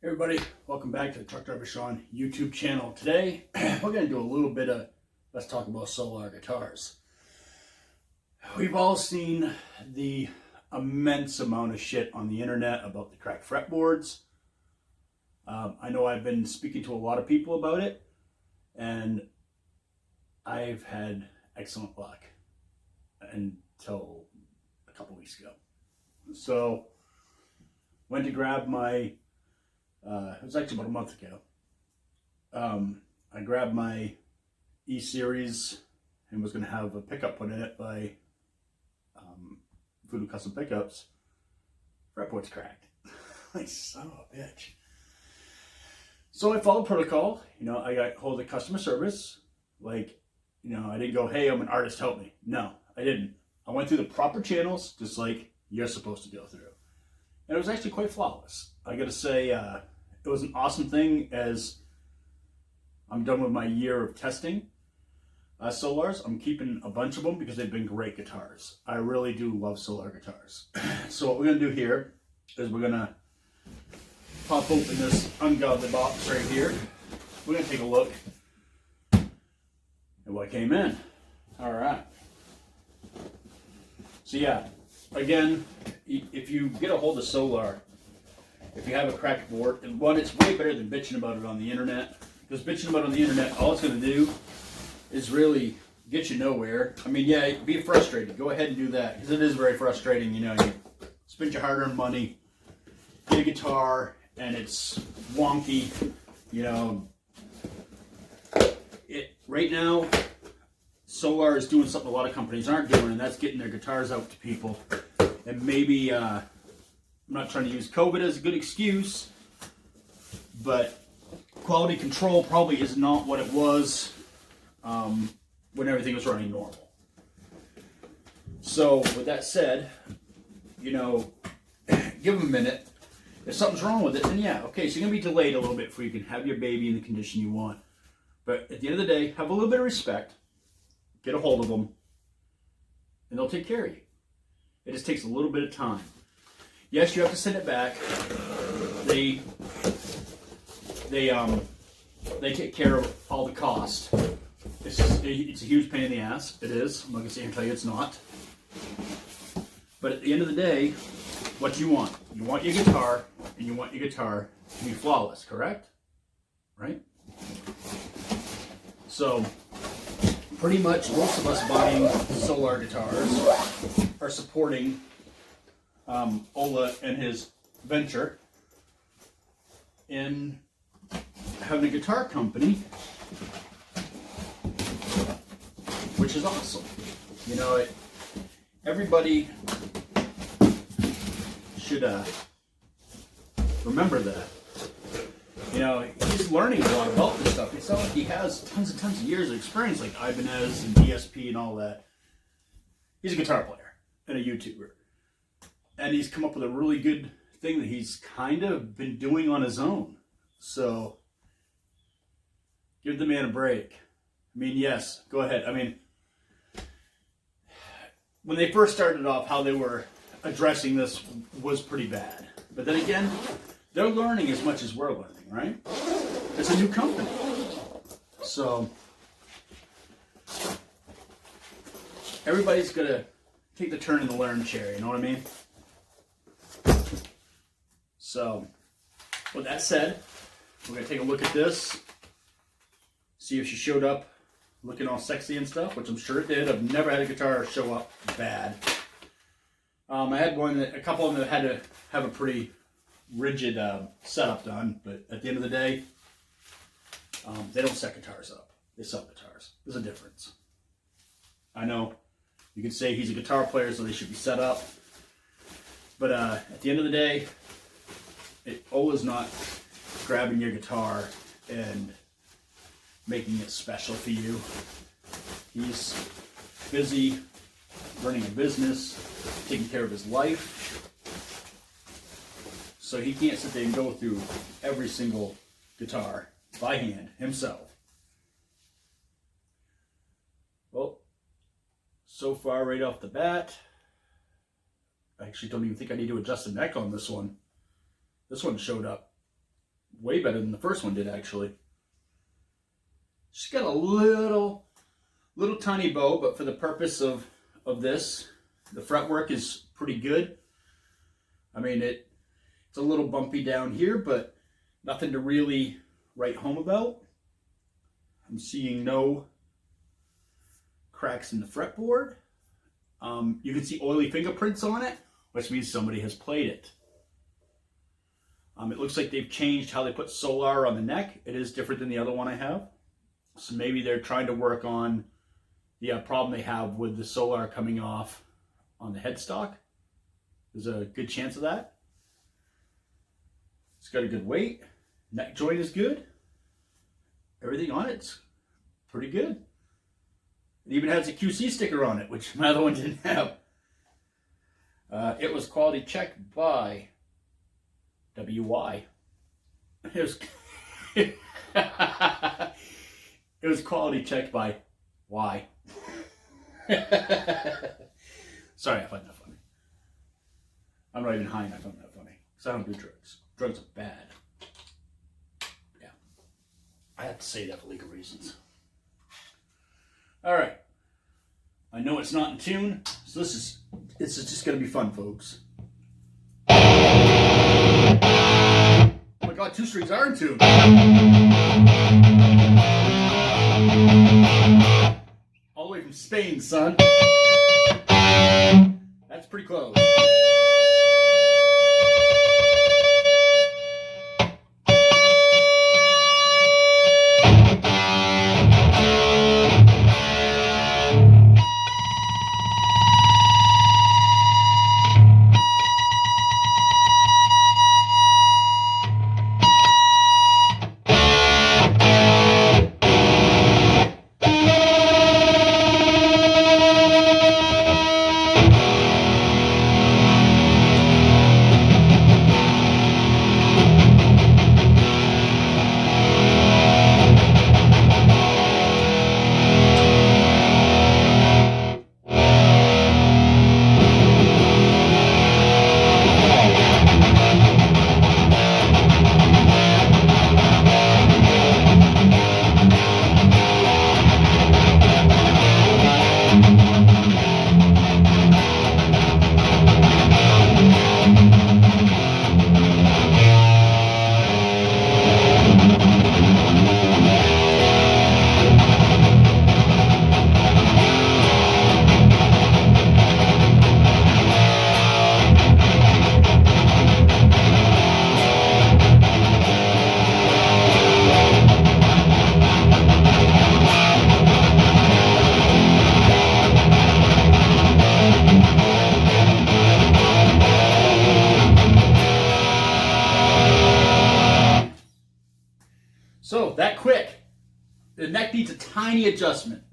Hey everybody, welcome back to the Truck Driver Sean YouTube channel. Today, we're going to do a little bit of, let's talk about solar guitars. We've all seen the immense amount of shit on the internet about the cracked fretboards. I know I've been speaking to a lot of people about it, and I've had excellent luck until a couple weeks ago. So, went to grab my it was actually about a month ago. I grabbed my E-Series and was going to have a pickup put in it by Voodoo Custom Pickups. Fretboard's cracked. Like, son of a bitch. So I followed protocol. I got hold of customer service. I didn't go, hey, I'm an artist, help me. No, I didn't. I went through the proper channels, just like you're supposed to go through. And it was actually quite flawless. I gotta say, it was an awesome thing as I'm done with my year of testing Solars. I'm keeping a bunch of them because they've been great guitars. I really do love Solar guitars. So what we're gonna do here is we're gonna pop open this ungodly box right here. We're gonna take a look at what came in. All right. So yeah, again, if you get a hold of Solar, if you have a cracked board, and one, it's way better than bitching about it on the internet. Because bitching about it on the internet, all it's going to do is really get you nowhere. I mean, yeah, be frustrated. Go ahead and do that, because it is very frustrating. You spend your hard-earned money, get a guitar, and it's wonky. Right now, Solar is doing something a lot of companies aren't doing, and that's getting their guitars out to people. And maybe, I'm not trying to use COVID as a good excuse, but quality control probably is not what it was when everything was running normal. So, with that said, give them a minute. If something's wrong with it, then yeah, okay, so you're going to be delayed a little bit before you can have your baby in the condition you want. But at the end of the day, have a little bit of respect, get a hold of them, and they'll take care of you. It just takes a little bit of time. Yes, you have to send it back. They take care of all the cost. It's a huge pain in the ass. It is. I'm not gonna sit here and tell you it's not. But at the end of the day, what you want? You want your guitar, and you want your guitar to be flawless, correct? Right? So, pretty much most of us buying Solar guitars are supporting Ola and his venture in having a guitar company, which is awesome. Everybody should remember that. He's learning a lot about this stuff. It's not like he has tons of years of experience like Ibanez and DSP and all that. He's a guitar player and a YouTuber. And he's come up with a really good thing that he's kind of been doing on his own. So, give the man a break. I mean, yes, go ahead. I mean, when they first started off, how they were addressing this was pretty bad. But then again, they're learning as much as we're learning, right? It's a new company. So, everybody's going to take the turn in the learn chair, you know what I mean? So, with that said, we're going to take a look at this, see if she showed up looking all sexy and stuff, which I'm sure it did. I've never had a guitar show up bad. I had a couple of them that had to have a pretty rigid setup done, but at the end of the day, they don't set guitars up. They sell guitars. There's a difference. I know you could say he's a guitar player, so they should be set up, but at the end of the day, Ola's not grabbing your guitar and making it special for you. He's busy running a business, taking care of his life, so he can't sit there and go through every single guitar by hand himself. Well, so far right off the bat, I actually don't even think I need to adjust the neck on this one. This one showed up way better than the first one did, actually. She's got a little tiny bow, but for the purpose of this, the fretwork is pretty good. I mean, it's a little bumpy down here, but nothing to really write home about. I'm seeing no cracks in the fretboard. You can see oily fingerprints on it, which means somebody has played it. It looks like they've changed how they put solar on the neck. It is different than the other one I have. So maybe they're trying to work on the problem they have with the solar coming off on the headstock. There's a good chance of that. It's got a good weight. Neck joint is good. Everything on it's pretty good. It even has a QC sticker on it, which my other one didn't have. It was quality checked by WY. It was quality checked by Y. Sorry, I find that funny. I'm not even high and I find that funny. Because I don't do drugs. Drugs are bad. Yeah. I have to say that for legal reasons. Alright. I know it's not in tune, so this is just going to be fun, folks. Oh my god, 2 strings are in tune. All the way from Spain, son. That's pretty close. So, that quick. The neck needs a tiny adjustment.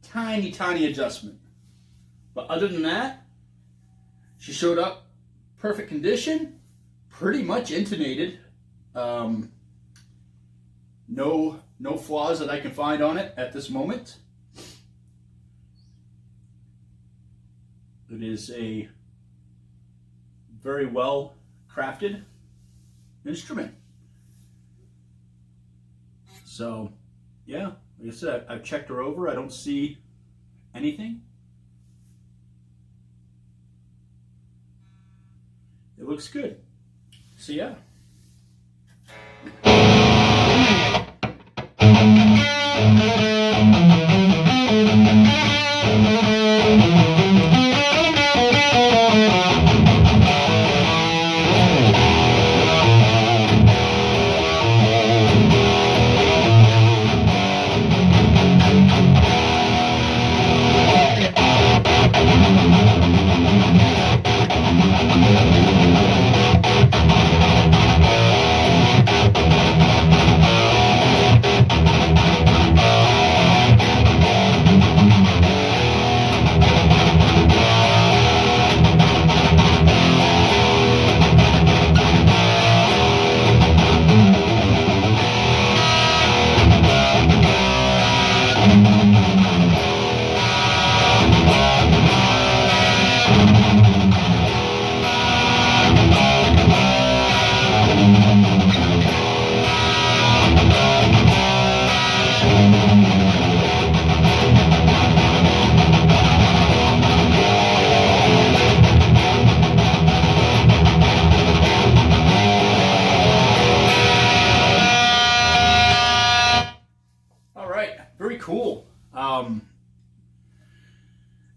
Tiny adjustment. But other than that, she showed up perfect condition, pretty much intonated. No flaws that I can find on it at this moment. It is a very well crafted instrument. So, yeah, like I said, I've checked her over. I don't see anything. It looks good. So, yeah.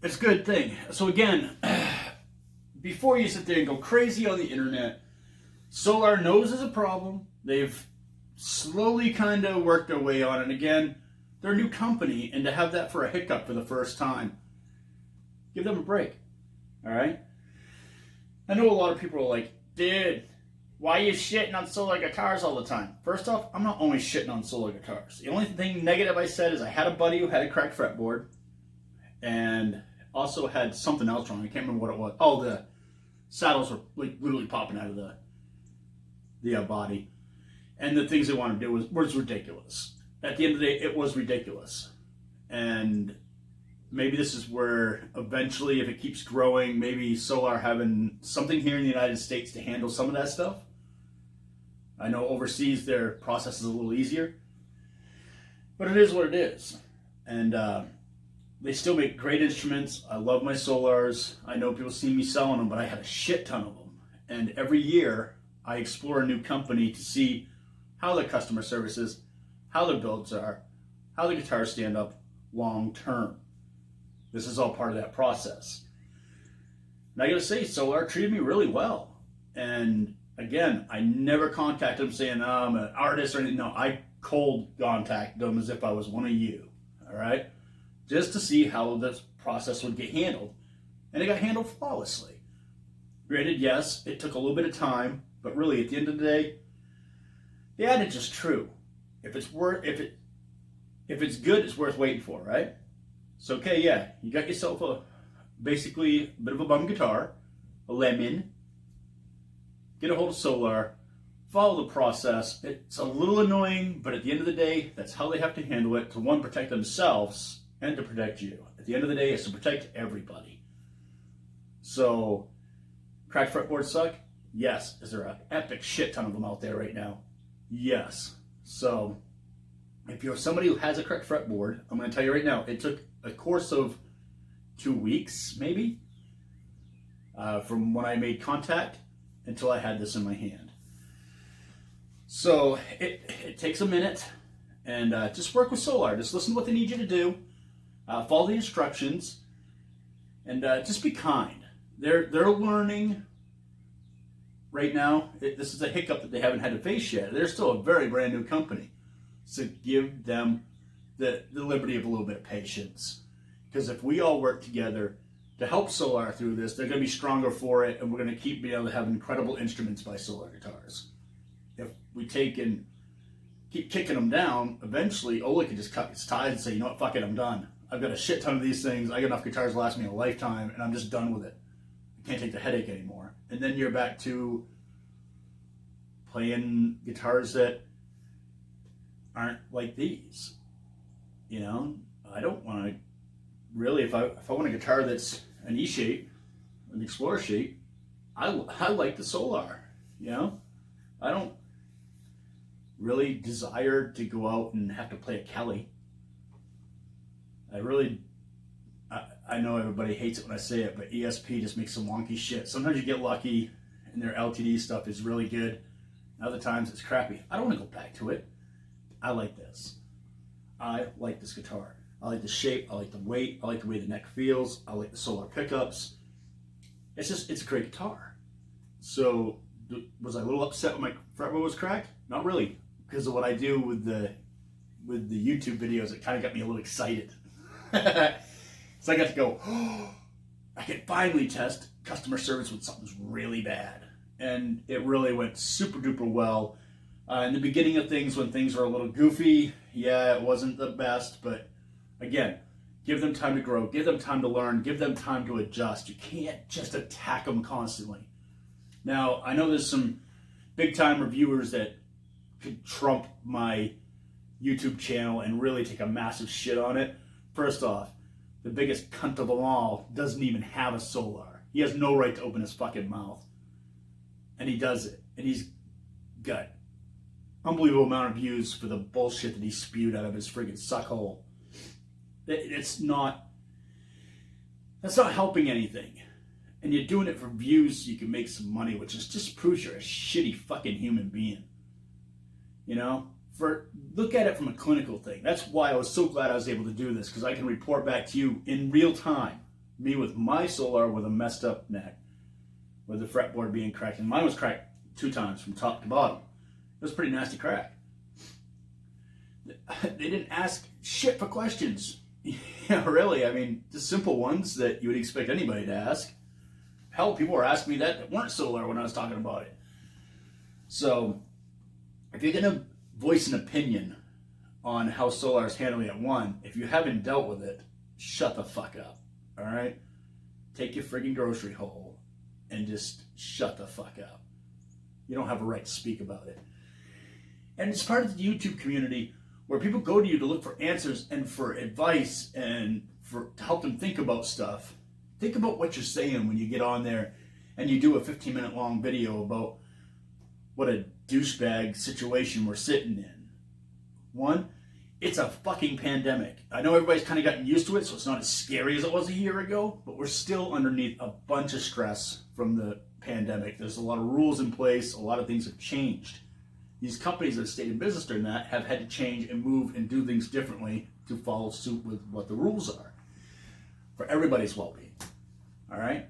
it's a good thing. So again, before you sit there and go crazy on the internet, Solar knows there's a problem. They've slowly kind of worked their way on it. And again, they're a new company, and to have that for a hiccup for the first time, give them a break. All right? I know a lot of people are like, dude, why are you shitting on Solar guitars all the time? First off, I'm not only shitting on Solar guitars. The only thing negative I said is I had a buddy who had a cracked fretboard and also had something else wrong. I can't remember what it was. Oh, the saddles were like literally popping out of the body. And the things they wanted to do was ridiculous. At the end of the day, it was ridiculous. And maybe this is where eventually, if it keeps growing, maybe Solar having something here in the United States to handle some of that stuff. I know overseas their process is a little easier, but it is what it is. And they still make great instruments. I love my Solars. I know people see me selling them, but I have a shit ton of them. And every year I explore a new company to see how their customer service is, how their builds are, how the guitars stand up long term. This is all part of that process. And I gotta say, Solar treated me really well. And again, I never contacted them saying, I'm an artist or anything. No, I cold contacted them as if I was one of you, all right? Just to see how this process would get handled. And it got handled flawlessly. Granted, yes, it took a little bit of time, but really at the end of the day, the adage is true. If it's good, it's worth waiting for, right? So okay, yeah, you got yourself basically a bit of a bum guitar, a lemon. Get a hold of Solar, follow the process. It's a little annoying, but at the end of the day, that's how they have to handle it, to one, protect themselves and to protect you. At the end of the day, it's to protect everybody. So, cracked fretboards suck? Yes. Is there an epic shit ton of them out there right now? Yes. So, if you're somebody who has a cracked fretboard, I'm going to tell you right now, it took a course of 2 weeks, maybe, from when I made contact until I had this in my hand. So it takes a minute, and just work with Solar. Just listen to what they need you to do, follow the instructions, and just be kind. They're learning right now. This is a hiccup that they haven't had to face yet. They're still a very brand new company. So give them the liberty of a little bit of patience. Because if we all work together to help Solar through this, they're going to be stronger for it, and we're going to keep being able to have incredible instruments by Solar guitars. If we take and keep kicking them down, eventually Ola can just cut his ties and say, you know what, fuck it, I'm done. I've got a shit ton of these things. I got enough guitars to last me a lifetime, and I'm just done with it. I can't take the headache anymore. And then you're back to playing guitars that aren't like these. You know, I don't want to really, if I want a guitar that's an E shape, an Explorer shape, I like the Solar. You know, I don't really desire to go out and have to play a Kelly. I know everybody hates it when I say it, but ESP just makes some wonky shit. Sometimes you get lucky and their LTD stuff is really good. Other times it's crappy. I don't want to go back to it. I like this. I like this guitar. I like the shape. I like the weight. I like the way the neck feels. I like the Solar pickups. It's a great guitar. So was I a little upset when my fretboard was cracked? Not really, because of what I do with the YouTube videos. It kind of got me a little excited. So I got to go, oh, I can finally test customer service when something's really bad. And it really went super duper well. In the beginning of things, when things were a little goofy, yeah, it wasn't the best, but again, give them time to grow, give them time to learn, give them time to adjust. You can't just attack them constantly. Now, I know there's some big time reviewers that could trump my YouTube channel and really take a massive shit on it. First off, the biggest cunt of them all doesn't even have a Solar. He has no right to open his fucking mouth. And he does it. And he's got unbelievable amount of views for the bullshit that he spewed out of his friggin' suckhole. That's not helping anything. And you're doing it for views so you can make some money, which just proves you're a shitty fucking human being. You know? Look at it from a clinical thing. That's why I was so glad I was able to do this, because I can report back to you in real time me with my solar with a messed up neck, with the fretboard being cracked, and mine was cracked 2 times from top to bottom. It was a pretty nasty crack. They didn't ask shit for questions. Yeah, really. I mean, just simple ones that you would expect anybody to ask. Hell, people were asking me that weren't solar when I was talking about it. So, if you're going to voice an opinion on how solar is handling it, one, if you haven't dealt with it, shut the fuck up. All right? Take your friggin' grocery hole and just shut the fuck up. You don't have a right to speak about it. And it's part of the YouTube community where people go to you to look for answers and for advice and to help them think about stuff. Think about what you're saying when you get on there and you do a 15-minute long video about what a douchebag situation we're sitting in. One, it's a fucking pandemic. I know everybody's kind of gotten used to it, so it's not as scary as it was a year ago, but we're still underneath a bunch of stress from the pandemic. There's a lot of rules in place. A lot of things have changed. These companies that have stayed in business during that have had to change and move and do things differently to follow suit with what the rules are for everybody's well-being. All right?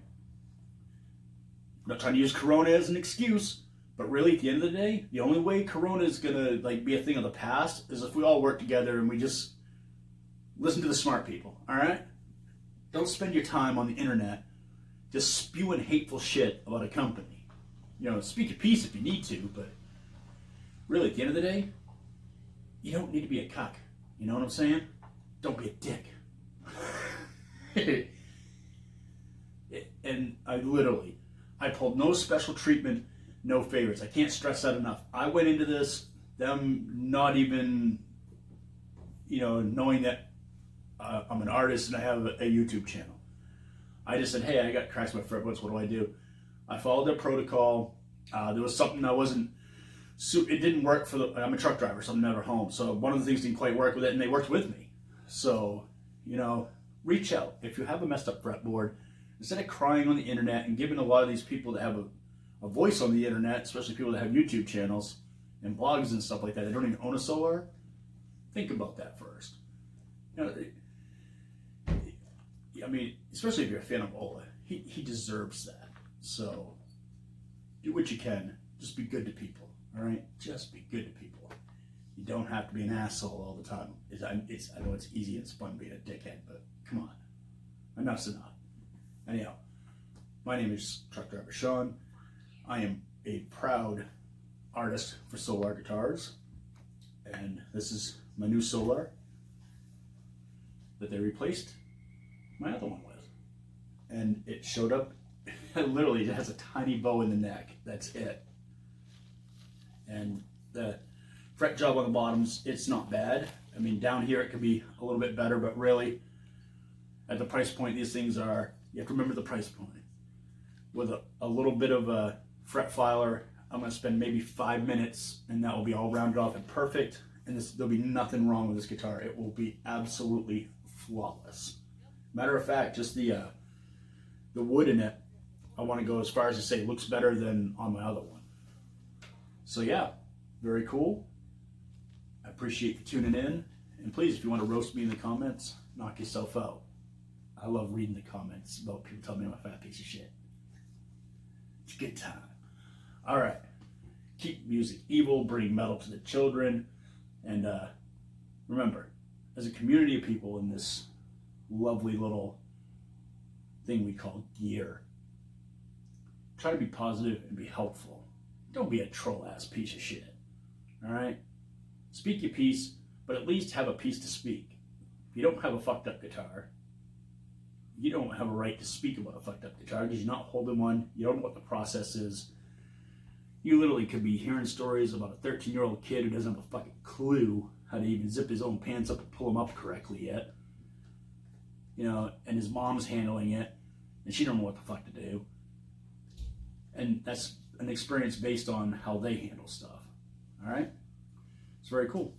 I'm not trying to use Corona as an excuse, but really at the end of the day, the only way Corona is gonna be a thing of the past is if we all work together and we just listen to the smart people. All right? Don't spend your time on the internet just spewing hateful shit about a company. You know, speak your piece if you need to, but really, at the end of the day, you don't need to be a cuck. You know what I'm saying? Don't be a dick. And I pulled no special treatment, no favorites. I can't stress that enough. I went into this, them not even, knowing that I'm an artist and I have a YouTube channel. I just said, hey, I got cracks in my fretboards, what do I do? I followed their protocol. There was something it didn't work I'm a truck driver, so I'm never home. So one of the things didn't quite work with it, and they worked with me. So, reach out. If you have a messed up fretboard, instead of crying on the internet and giving a lot of these people that have a voice on the internet, especially people that have YouTube channels and blogs and stuff like that, they don't even own a solar, think about that first. Especially if you're a fan of Ola, he deserves that. So, do what you can. Just be good to people. All right, just be good to people. You don't have to be an asshole all the time. I know it's easy and it's fun being a dickhead, but come on, enough's enough. Anyhow, my name is Truck Driver Sean. I am a proud artist for Solar Guitars, and this is my new Solar that they replaced my other one with. And it showed up, it literally has a tiny bow in the neck. That's it. And the fret job on the bottoms, it's not bad. I mean, down here it could be a little bit better, but really, at the price point these things are, you have to remember the price point. With a little bit of a fret filer, I'm going to spend maybe 5 minutes, and that will be all rounded off and perfect, and there'll be nothing wrong with this guitar. It will be absolutely flawless. Matter of fact, just the wood in it, I want to go as far as to say looks better than on my other one. So yeah, very cool. I appreciate you tuning in. And please, if you want to roast me in the comments, knock yourself out. I love reading the comments about people telling me I'm a fat piece of shit. It's a good time. All right. Keep music evil, bring metal to the children. And remember, as a community of people in this lovely little thing we call gear, try to be positive and be helpful. Don't be a troll-ass piece of shit, all right? Speak your piece, but at least have a piece to speak. If you don't have a fucked up guitar, you don't have a right to speak about a fucked up guitar because you're not holding one. You don't know what the process is. You literally could be hearing stories about a 13-year-old kid who doesn't have a fucking clue how to even zip his own pants up and pull them up correctly yet. And his mom's handling it, and she don't know what the fuck to do. And that's an experience based on how they handle stuff. All right? It's very cool.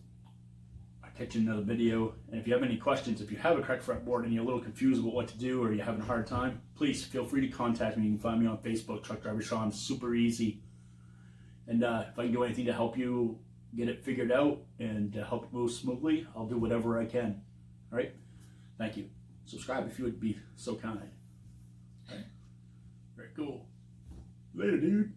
I'll catch you in another video. And if you have any questions, if you have a cracked fretboard and you're a little confused about what to do or you're having a hard time, please feel free to contact me. You can find me on Facebook, Truck Driver Sean. Super easy. And if I can do anything to help you get it figured out and help it move smoothly, I'll do whatever I can. All right? Thank you. Subscribe if you would be so kind. Very cool. Later, dude.